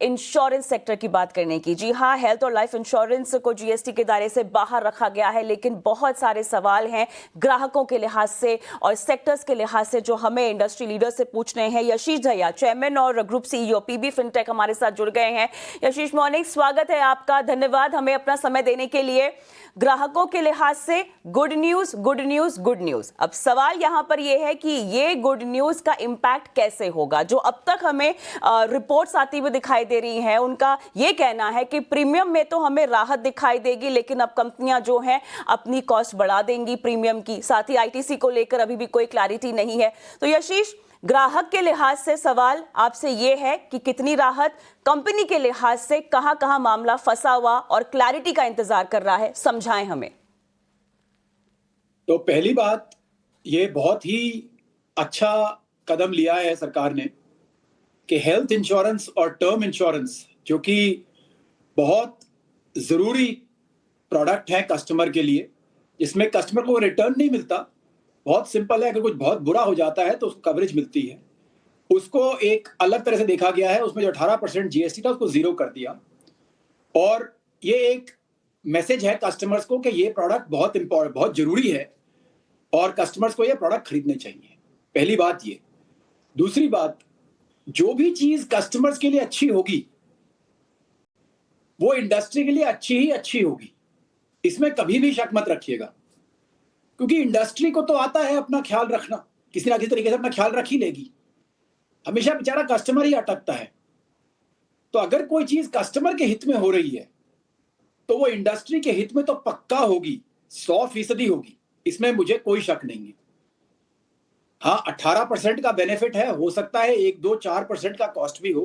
Insurance sector की बात करने की। जी हाँ, हेल्थ और लाइफ इंश्योरेंस को जीएसटी के दायरे से बाहर रखा गया है, लेकिन बहुत सारे सवाल हैं ग्राहकों के लिहाज से और सेक्टर्स के लिहाज से जो हमें इंडस्ट्री लीडर से पूछने हैं। यशीश दहिया, चेयरमैन और ग्रुप सीईओ पीबी फिनटेक, हमारे साथ जुड़ गए हैं। यशीश, मॉर्निंग, स्वागत है आपका, धन्यवाद हमें अपना समय देने के लिए। ग्राहकों के लिहाज से good news, good news, good news. अब सवाल यहां पर यह है कि ये गुड न्यूज का इंपैक्ट कैसे होगा। जो अब तक हमें रिपोर्ट्स आती हुई दिखाई दे रही हैं, उनका यह कहना है कि प्रीमियम में तो हमें राहत दिखाई देगी, लेकिन अब कंपनियां जो हैं अपनी कॉस्ट बढ़ा देंगी प्रीमियम की। साथ ही आईटीसी को लेकर अभी भी कोई क्लैरिटी नहीं है। तो यशीश, ग्राहक के लिहाज से सवाल आपसे यह है कि कितनी राहत, कंपनी के लिहाज से कहां कहां मामला फंसा हुआ और क्लैरिटी का इंतजार कर रहा है, समझाएं हमें। तो पहली बात, ये बहुत ही अच्छा कदम लिया है सरकार ने कि हेल्थ इंश्योरेंस और टर्म इंश्योरेंस, जो कि बहुत जरूरी प्रोडक्ट है कस्टमर के लिए, जिसमें कस्टमर को रिटर्न नहीं मिलता। बहुत सिंपल है, अगर कुछ बहुत बुरा हो जाता है तो उसको कवरेज मिलती है। उसको एक अलग तरह से देखा गया है, उसमें जो 18% जीएसटी था उसको जीरो कर दिया। और ये एक मैसेज है कस्टमर्स को कि ये प्रोडक्ट बहुत इंपॉर्टेंट, बहुत जरूरी है और कस्टमर्स को ये प्रोडक्ट खरीदने चाहिए। पहली बात ये। दूसरी बात, जो भी चीज कस्टमर्स के लिए अच्छी होगी वो इंडस्ट्री के लिए अच्छी ही अच्छी होगी, इसमें कभी भी शक मत रखिएगा। क्योंकि इंडस्ट्री को तो आता है अपना ख्याल रखना, किसी ना किसी तरीके से अपना ख्याल रख ही लेगी। हमेशा बेचारा कस्टमर ही अटकता है। तो अगर कोई चीज कस्टमर के हित में हो रही है तो वो इंडस्ट्री के हित में तो पक्का होगी, 100% होगी, इसमें मुझे कोई शक नहीं है। हाँ, 18% का बेनिफिट है, हो सकता है 1, 2, 4% का कॉस्ट भी हो,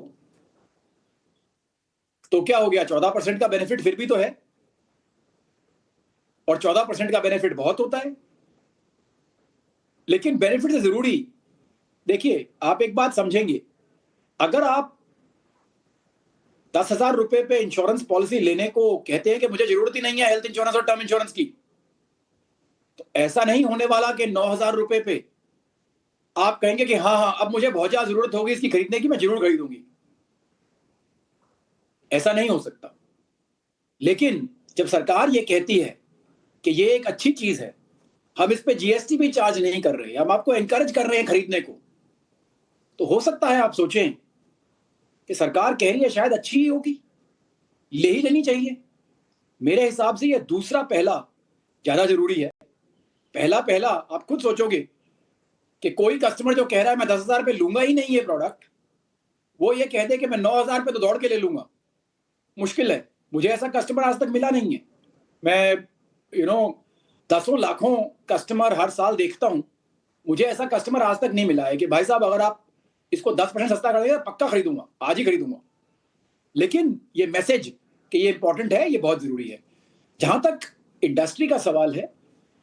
तो क्या हो गया, 14% का बेनिफिट फिर भी तो है। और 14% का बेनिफिट बहुत होता है। लेकिन बेनिफिट से जरूरी, देखिए आप एक बात समझेंगे, अगर आप 10,000 रुपए पे इंश्योरेंस पॉलिसी लेने को कहते हैं कि मुझे जरूरत ही नहीं है हेल्थ इंश्योरेंस और टर्म इंश्योरेंस की, तो ऐसा नहीं होने वाला कि 9,000 रुपए पे आप कहेंगे कि हाँ हाँ अब मुझे बहुत ज्यादा जरूरत होगी इसकी खरीदने की, मैं जरूर खरीदूंगी। ऐसा नहीं हो सकता। लेकिन जब सरकार ये कहती है कि ये एक अच्छी चीज है, हम इस पे जीएसटी भी चार्ज नहीं कर रहे, हम आपको एनकरेज कर रहे हैं खरीदने को, तो हो सकता है आप सोचें कि सरकार कह रही है शायद अच्छी ही होगी, ले ही लेनी चाहिए। मेरे हिसाब से ये दूसरा पहला ज्यादा जरूरी है। पहला आप खुद सोचोगे कि कोई कस्टमर जो कह रहा है मैं 10,000 पे लूंगा ही नहीं ये प्रोडक्ट, वो ये कह दे कि मैं 9,000 पे तो दौड़ के ले लूंगा, मुश्किल है। मुझे ऐसा कस्टमर आज तक मिला नहीं है। मैं दसों लाखों कस्टमर हर साल देखता हूं, मुझे ऐसा कस्टमर आज तक नहीं मिला है कि भाई साहब अगर आप इसको 10% सस्ता कर देंगे पक्का खरीदूंगा, आज ही खरीदूंगा। लेकिन ये मैसेज कि ये इंपॉर्टेंट है, ये बहुत जरूरी है। जहां तक इंडस्ट्री का सवाल है,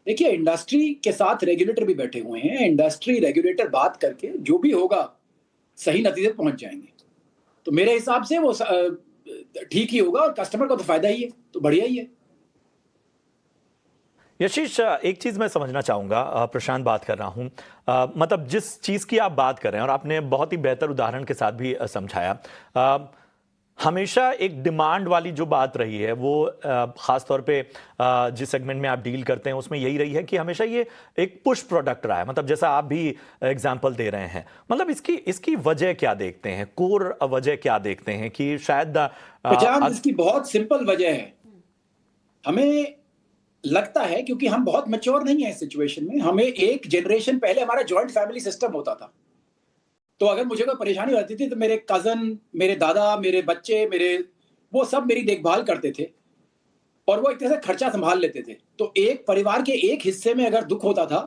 देखिए इंडस्ट्री के साथ रेगुलेटर भी बैठे हुए हैं, इंडस्ट्री रेगुलेटर बात करके जो भी होगा सही नतीजे पहुंच जाएंगे। तो मेरे हिसाब से वो ठीक ही होगा और कस्टमर को तो फायदा ही है, तो बढ़िया ही है। यशीश, एक चीज़ मैं समझना चाहूँगा, प्रशांत बात कर रहा हूँ, मतलब जिस चीज़ की आप बात कर रहे हैं और आपने बहुत ही बेहतर उदाहरण के साथ भी समझाया, हमेशा एक डिमांड वाली जो बात रही है वो ख़ास तौर पे जिस सेगमेंट में आप डील करते हैं उसमें यही रही है कि हमेशा ये एक पुश प्रोडक्ट रहा है, मतलब जैसा आप भी एग्जांपल दे रहे हैं। मतलब इसकी वजह क्या देखते हैं, कोर वजह क्या देखते हैं कि शायद इसकी बहुत सिंपल वजह है। हमें लगता है क्योंकि हम बहुत मैच्योर नहीं है इस सिचुएशन में। हमें एक जनरेशन पहले हमारा जॉइंट फैमिली सिस्टम होता था, तो अगर मुझे कोई परेशानी होती थी तो मेरे कजन, मेरे दादा, मेरे बच्चे, वो सब मेरी देखभाल करते थे और वो एक तरह से खर्चा संभाल लेते थे। तो एक परिवार के एक हिस्से में अगर दुख होता था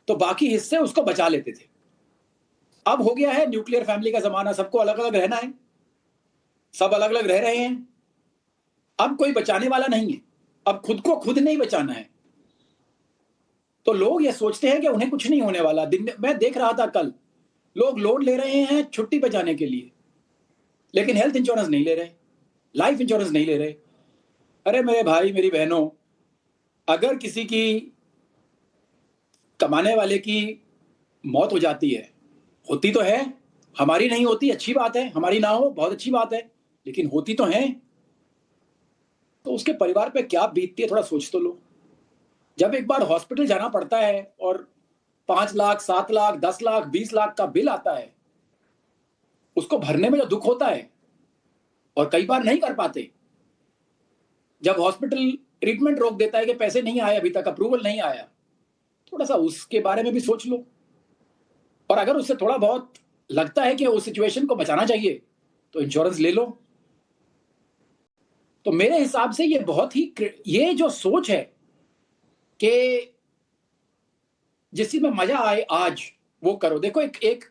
तो बाकी हिस्से उसको बचा लेते थे। अब हो गया है न्यूक्लियर फैमिली का जमाना, सबको अलग अलग रहना है, सब अलग अलग रह रहे हैं। अब कोई बचाने वाला नहीं है, अब खुद को खुद नहीं बचाना है। तो लोग ये सोचते हैं कि उन्हें कुछ नहीं होने वाला। दिन मैं देख रहा था कल, लोग लोन ले रहे हैं छुट्टी पे जाने के लिए, लेकिन हेल्थ इंश्योरेंस नहीं ले रहे, लाइफ इंश्योरेंस नहीं ले रहे। अरे मेरे भाई, मेरी बहनों, अगर किसी की कमाने वाले की मौत हो जाती है, होती तो है, हमारी नहीं होती, अच्छी बात है, हमारी ना हो बहुत अच्छी बात है, लेकिन होती तो हैं, तो उसके परिवार पे क्या बीतती है थोड़ा सोच तो लो। जब एक बार हॉस्पिटल जाना पड़ता है और 5 लाख, 7 लाख, 10 लाख, 20 लाख का बिल आता है, उसको भरने में जो दुख होता है, और कई बार नहीं कर पाते, जब हॉस्पिटल ट्रीटमेंट रोक देता है कि पैसे नहीं आए, अभी तक अप्रूवल नहीं आया, थोड़ा सा उसके बारे में भी सोच लो। और अगर उससे थोड़ा बहुत लगता है कि उस सिचुएशन को बचाना चाहिए तो इंश्योरेंस ले लो। तो मेरे हिसाब से ये बहुत ही, ये जो सोच है कि जिस चीज में मजा आए आज वो करो। देखो एक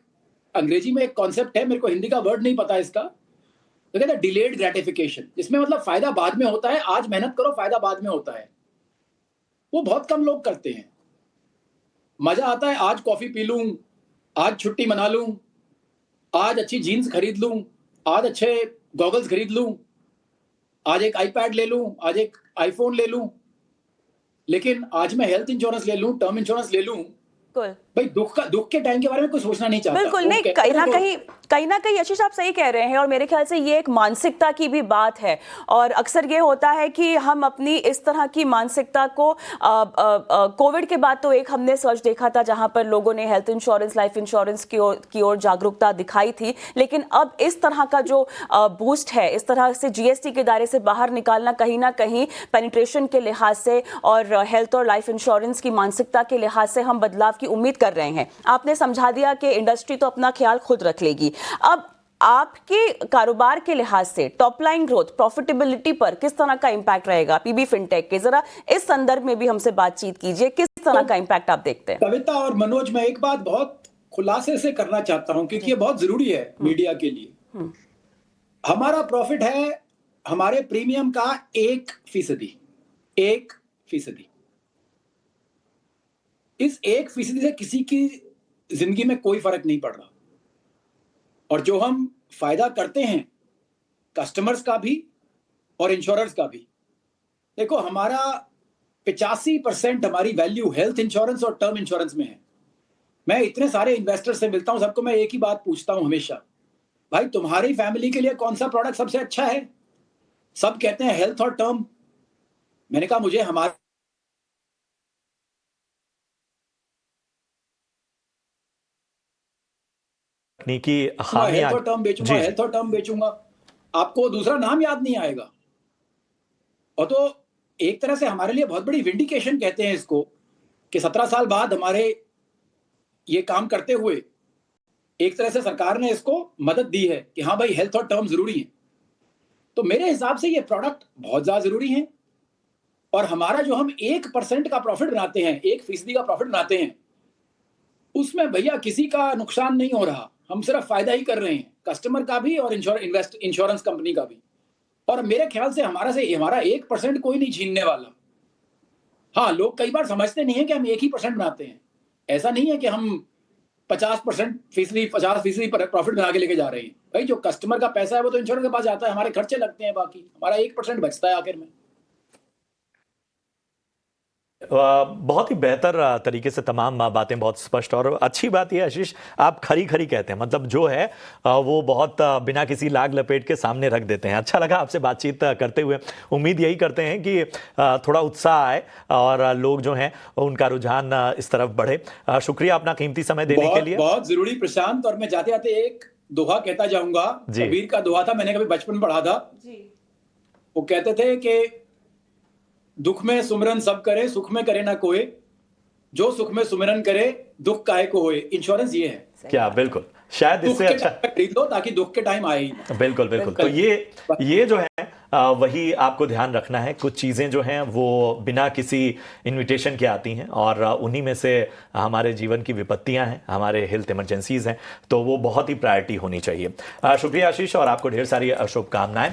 अंग्रेजी में एक कॉन्सेप्ट है, मेरे को हिंदी का वर्ड नहीं पता इसका, तो कहते हैं डिलेड ग्रेटिफिकेशन, जिसमें मतलब फायदा बाद में होता है, आज मेहनत करो फायदा बाद में होता है। वो बहुत कम लोग करते हैं। मजा आता है आज कॉफी पी लूं, आज छुट्टी मना लूं, आज अच्छी जीन्स खरीद लूं, आज अच्छे गॉगल्स खरीद लूं, आज एक आईपैड ले लूं, आज एक आईफोन ले लूं, लेकिन आज मैं हेल्थ इंश्योरेंस ले लूं, टर्म इंश्योरेंस ले लूं, बिल्कुल भाई दुख के टाइम के बारे में कुछ सोचना नहीं चाहता। बिल्कुल नहीं, कहीं ना कहीं आशीष आप सही कह रहे हैं, और मेरे ख्याल से ये एक मानसिकता की भी बात है। और अक्सर ये होता है कि हम अपनी इस तरह की मानसिकता को कोविड के बाद तो एक हमने सर्च देखा था जहां पर लोगों ने हेल्थ इंश्योरेंस, लाइफ इंश्योरेंस की ओर जागरूकता दिखाई थी, लेकिन अब इस तरह का जो बूस्ट है, इस तरह से जीएसटी के दायरे से बाहर निकालना, कहीं ना कहीं पेनिट्रेशन के लिहाज से और हेल्थ और लाइफ इंश्योरेंस की मानसिकता के लिहाज से हम बदलाव की उम्मीद कर रहे हैं। आपने समझा दिया कि इंडस्ट्री तो अपना ख्याल खुद रख लेगी। अब आपके कारोबार के लिहाज से टॉप लाइन ग्रोथ, प्रॉफिटेबिलिटी पर किस तरह का इंपैक्ट रहेगा पीबी फिनटेक के? जरा इस संदर्भ में भी हमसे बातचीत कीजिए, किस तरह का इंपैक्ट आप देखते हैं? कविता और मनोज, मैं एक बात बहुत खुलासे से करना चाहता हूं क्योंकि ये बहुत जरूरी है मीडिया के लिए। हमारा प्रॉफिट है हमारे प्रीमियम का 1%। 1%। इस 1% से किसी की जिंदगी में कोई फर्क नहीं पड़ रहा। और जो हम फायदा करते हैं कस्टमर्स का भी और इंश्योरर्स का भी, देखो हमारा 85% हमारी वैल्यू हेल्थ इंश्योरेंस और टर्म इंश्योरेंस में है। मैं इतने सारे इन्वेस्टर से मिलता हूं, सबको मैं एक ही बात पूछता हूं हमेशा, भाई तुम्हारी फैमिली के लिए कौन सा प्रोडक्ट सबसे अच्छा है? सब कहते हैं हेल्थ और टर्म। मैंने कहा मुझे हमारे तकनीकी हेल्थ खामियां। और टर्म बेचूंगा, हेल्थ और टर्म बेचूंगा, आपको दूसरा नाम याद नहीं आएगा। और तो एक तरह से हमारे लिए बहुत बड़ी विंडिकेशन कहते हैं इसको, कि 17 साल बाद हमारे ये काम करते हुए एक तरह से सरकार ने इसको मदद दी है कि हाँ भाई हेल्थ और टर्म जरूरी है। तो मेरे हिसाब से ये प्रोडक्ट बहुत ज्यादा जरूरी है। और हमारा जो हम 1% का प्रॉफिट बनाते हैं, 1% का प्रॉफिट बनाते हैं, उसमें भैया किसी का नुकसान नहीं हो रहा, हम सिर्फ फायदा ही कर रहे हैं, कस्टमर का भी और इंश्योरेंस कंपनी का भी। और मेरे ख्याल से हमारा 1% कोई नहीं छीनने वाला। हाँ, लोग कई बार समझते नहीं है कि हम 1% बनाते हैं। ऐसा नहीं है कि हम 50% 50% प्रॉफिट बना के लेके जा रहे हैं। भाई जो कस्टमर का पैसा है वो तो इंश्योरेंस के पास जाता है, हमारे खर्चे लगते हैं, बाकी हमारा 1% बचता है आखिर में। बहुत ही बेहतर तरीके से तमाम बातें बहुत स्पष्ट, और अच्छी बात यह आशीष आप खरी खरी कहते हैं, मतलब जो है वो बहुत बिना किसी लाग लपेट के सामने रख देते हैं। अच्छा लगा आपसे बातचीत करते हुए। उम्मीद यही करते हैं कि थोड़ा उत्साह आए और लोग जो हैं उनका रुझान इस तरफ बढ़े। शुक्रिया अपना कीमती समय देने के लिए। बहुत जरूरी प्रशांत। और मैं जाते जाते एक दोहा कहता जाऊंगा, कबीर का दोहा था, मैंने कभी बचपन पढ़ा था। वो कहते थे कि दुख में सुमरन सब करे, सुख में करे ना कोई, जो सुख में सुमरन करे दुख काहे को होए। इंश्योरेंस ये है क्या? बिल्कुल, शायद इससे अच्छा खरीद लो ताकि दुख के टाइम आए ही। बिल्कुल बिल्कुल। तो ये जो है वही आपको ध्यान रखना है। कुछ चीज़ें जो हैं वो बिना किसी इनविटेशन के आती हैं, और उन्हीं में से हमारे जीवन की विपत्तियां हैं, हमारे हेल्थ इमरजेंसीज हैं, तो वो बहुत ही प्रायोरिटी होनी चाहिए। शुक्रिया आशीष, और आपको ढेर सारी शुभकामनाएं।